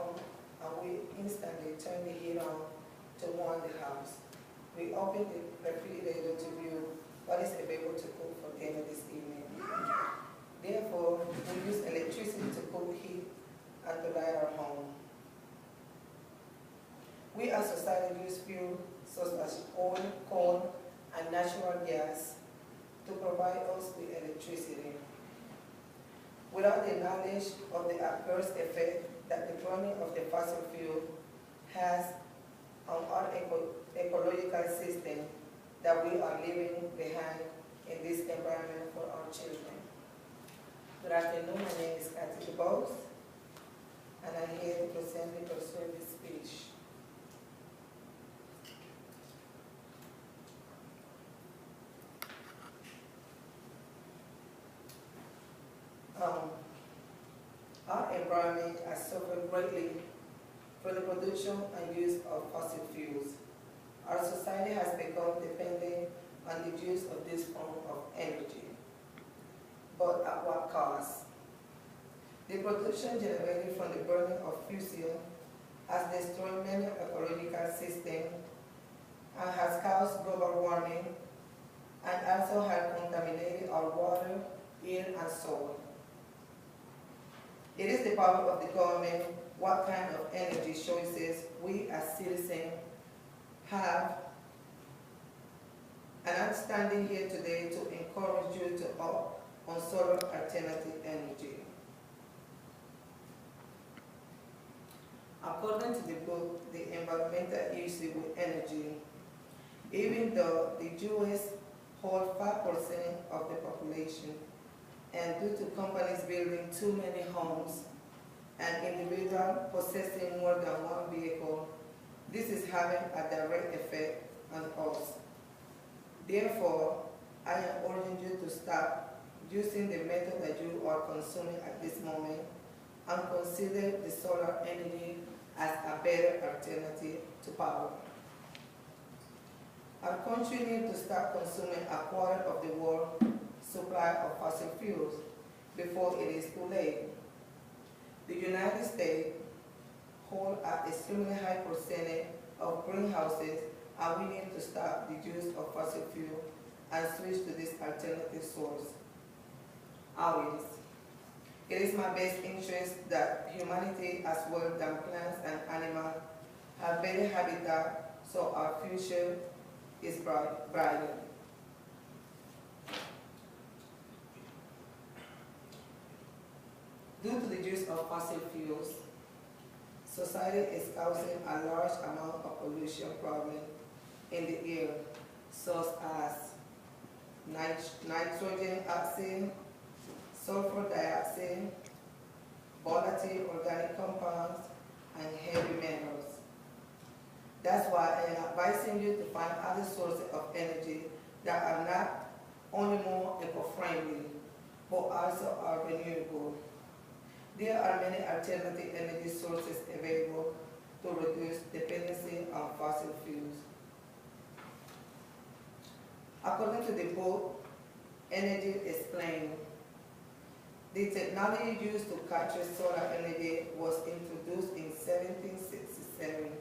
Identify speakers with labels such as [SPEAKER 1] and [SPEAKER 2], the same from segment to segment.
[SPEAKER 1] home and we instantly turn the heat on to warm the house. We open the refrigerator to view what is available to cook for dinner this evening. Therefore, we use electricity to cook, heat, and to light our home. We as society use fuel such as oil, coal, and natural gas to provide us with electricity. Without the knowledge of the adverse effect that the burning of the fossil fuel has on our ecological system that we are leaving behind in this environment for our children. Good afternoon, my name is Kathya Dubose, and I'm here to present the persuasive speech. Our environment has suffered greatly from the production and use of fossil fuels. Our society has become dependent on the use of this form of energy. But at what cost? The production generated from the burning of fossil has destroyed many ecological systems and has caused global warming and also has contaminated our water, air, and soil. It is the power of the government what kind of energy choices we as citizens have, and I'm standing here today to encourage you to opt on solar alternative energy. According to the book, The Environmental Issue with Energy, even though the US hold 5% of the population, and due to companies building too many homes and individuals possessing more than one vehicle, this is having a direct effect on us. Therefore, I am urging you to stop using the method that you are consuming at this moment and consider the solar energy as a better alternative to power. Our country needs to start consuming a quarter of the world's supply of fossil fuels before it is too late. The United States holds an extremely high percentage of greenhouses, and we need to stop the use of fossil fuel and switch to this alternative source. Always. It is my best interest that humanity, as well as plants and animals, have better habitat so our future is brighter. Due to the use of fossil fuels, society is causing a large amount of pollution problem in the air, such as nitrogen oxide, sulfur dioxide, volatile organic compounds, and heavy metals. That's why I am advising you to find other sources of energy that are not only more eco-friendly, but also are renewable. There are many alternative energy sources available to reduce dependency on fossil fuels. According to the book, Energy Explained, the technology used to capture solar energy was introduced in 1767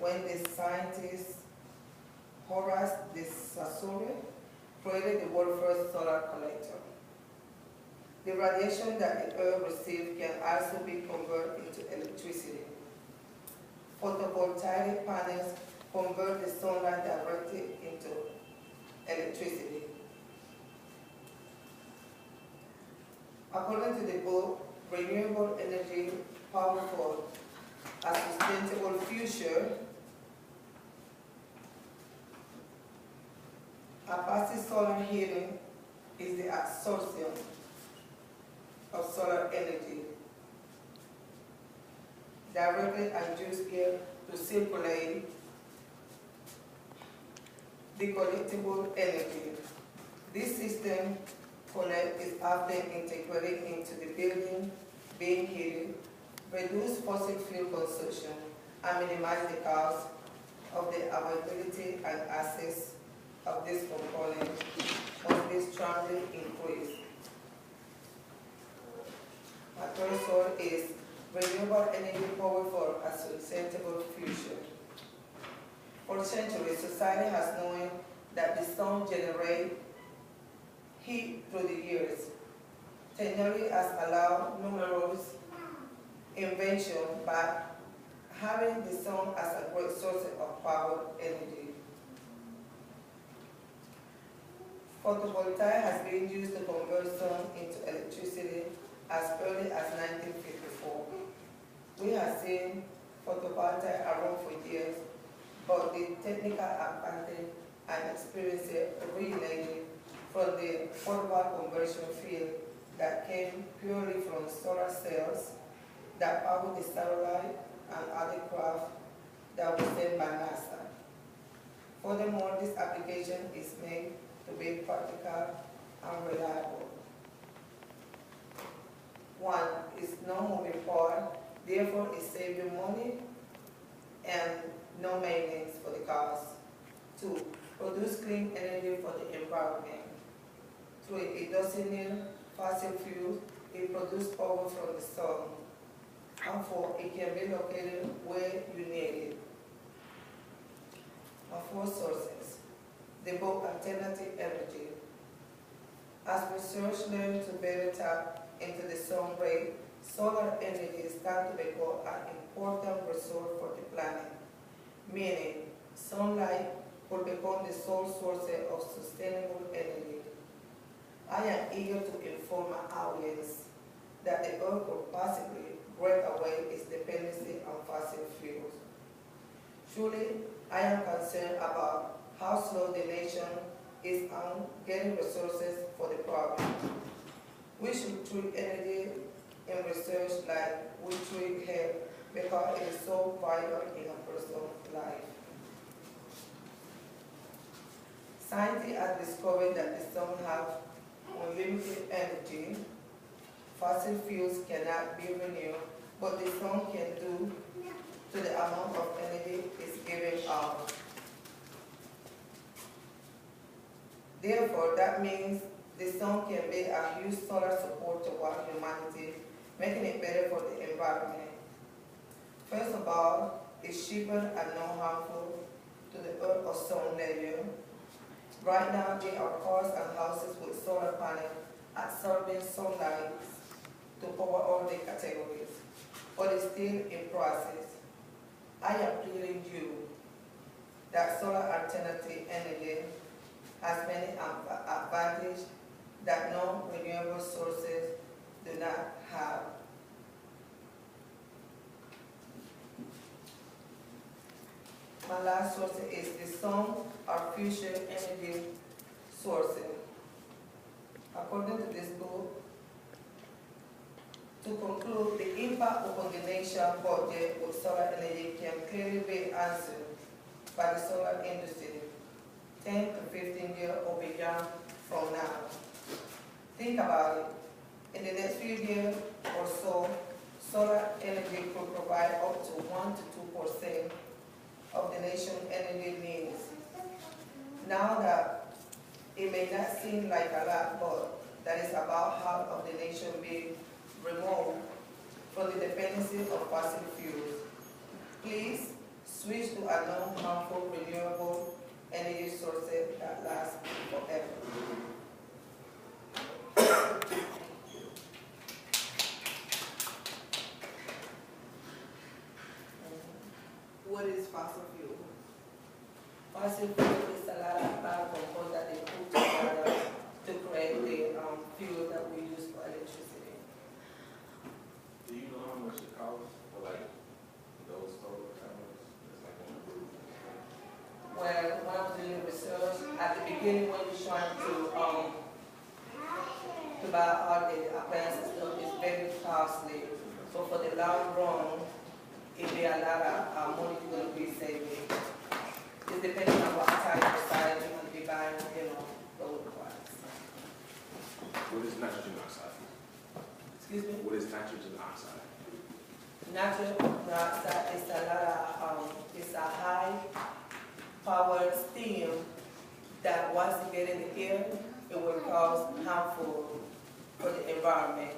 [SPEAKER 1] when the scientist Horace de Saussure created the world's first solar collector. The radiation that the Earth receives can also be converted into electricity. Photovoltaic panels convert the sunlight directly into electricity. According to the book, Renewable Energy, Powerful, a Sustainable Future, a passive solar heating is the absorption of solar energy directly and use air to circulate the collectible energy. This system connect is often integrated into the building being heated, reduce fossil fuel consumption, and minimize the cost of the availability and access of this component must be strongly increased. My third source is renewable energy power for a sustainable future. For centuries, society has known that the sun generates heat through the years. Technology has allowed numerous inventions by having the sun as a great source of power energy. Photovoltaic has been used to convert sun into electricity as early as 1954. We have seen photovoltaic around for years, but the technical advantage and experience originated from the portable conversion field that came purely from solar cells that power the satellite and other craft that was sent by NASA. Furthermore, this application is made to be practical and reliable. One, is no moving part, therefore it's saving money and no maintenance for the cars. Two, produce clean energy for the environment. Three, it doesn't need fossil fuels, it produces power from the sun. And four, it can be located where you need it. And four sources, develop alternative energy. As research learns to better tap into the sun ray, solar energy is starting to become an important resource for the planet, meaning sunlight will become the sole source of sustainable energy. I am eager to inform my audience that the earth could possibly break away its dependency on fossil fuels. Truly, I am concerned about how slow the nation is on getting resources for the problem. We should treat energy in research like we treat health because it is so vital in a person's life. Scientists have discovered that the sun has unlimited energy. Fossil fuels cannot be renewed, but the sun can do to the amount of energy it's giving out. Therefore, that means the sun can be a huge solar support toward humanity, making it better for the environment. First of all, it's cheaper and not harmful to the earth or sun layer. Right now, there are cars and houses with solar panels absorbing sunlight to power all the categories, but it's still in process. I am pleading you that solar alternative energy has many advantages that non-renewable sources do not have. My last source is the sun or future energy sources. According to this book, to conclude, the impact upon the nation budget with solar energy can clearly be answered by the solar industry 10 to 15 years or beyond from now. Think about it. In the next few years or so, solar energy could provide up to 1 to 2% of the nation's energy needs. Now that it may not seem like a lot, but that is about half of the nation being removed from the dependency of fossil fuels. Please switch to a non-harmful renewable energy sources that last forever. What is fossil fuel? Fossil fuel is a lot of compounds that they put together to create the fuel that we use for electricity.
[SPEAKER 2] Do you know how much it costs for like those solar panels? It's like on the roof.
[SPEAKER 1] Well, when I was doing research, at the beginning when you're trying to buy all the appliances, it's very costly. So for the long run, it'll be a lot of money you're going to be saving. It depends on what type of size you're going to be buying, those ones.
[SPEAKER 2] What is nitrogen oxide?
[SPEAKER 1] Excuse me?
[SPEAKER 2] What is nitrogen oxide?
[SPEAKER 1] Nitrogen oxide is a lot of, it's a high power steam that once it gets in the air, it will cause harmful for the environment.